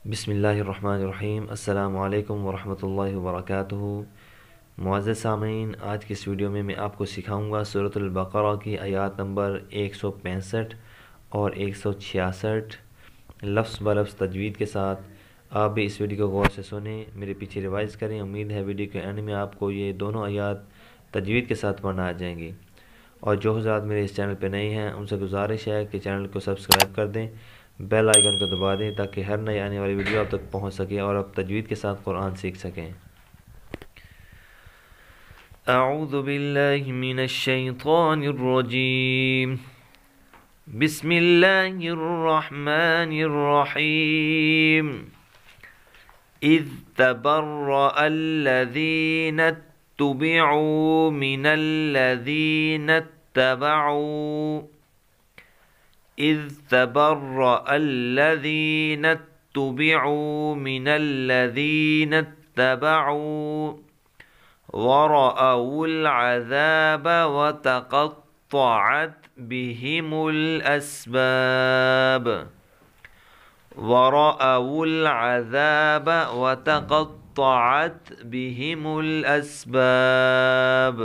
बिस्मिल्लाहिर्रहमानिर्रहीम अस्सलामु अलैकुम वरहमतुल्लाहि वबरकातुहू। मुअज़्ज़ज़ सामीन, आज की इस वीडियो में मैं आपको सिखाऊंगा सूरतुल बक़रा की आयत नंबर 165 और 166 लफ्ज़ ब लफ्ज़ तजवीद के साथ। आप भी इस वीडियो को गौर से सुनें, मेरे पीछे रिवाइज़ करें। उम्मीद है वीडियो के एंड में आपको ये दोनों आयत तजवीद के साथ पढ़ना आ जाएंगी। और जो हज़रात मेरे इस चैनल पर नए हैं उनसे गुजारिश है कि चैनल को सब्सक्राइब कर दें, बेल आइकन को दबा दें ताकि हर नई आने वाली वीडियो आप तक पहुंच सके और आप तजवीद के साथ कुरान सीख सकें। अऊज़ु बिल्लाहि मिनश शैतानिर रजीम। बिस्मिल्लाहिर रहमानिर रहीम। इज़ तबर्रअल लज़ीना तुबिऊ मिनल लज़ीना तबऊ। إذ تبرأ الذين اتبعوا من الذين اتبعوا ورأوا العذاب وتقطعت بهم الأسباب ورأوا العذاب وتقطعت بهم الأسباب.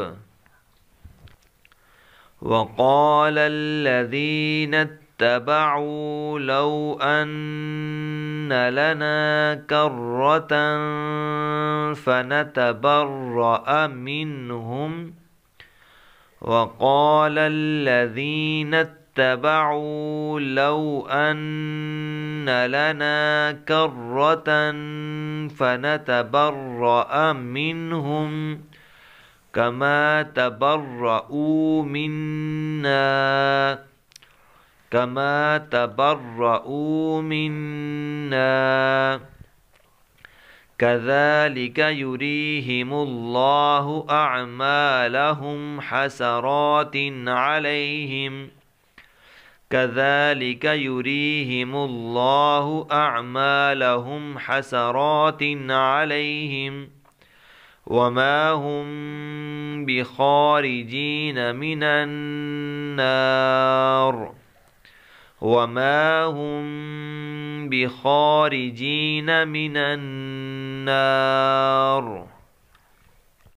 وقال الذين اتبعوا لو أن لنا كرة فنتبرأ منهم. وقال الذين اتبعوا لو أن لنا كرة فنتبرأ منهم كما تبرؤوا منا كذلك يريهم الله أعمالهم حسرات عليهم وما هم بخارجين من النار.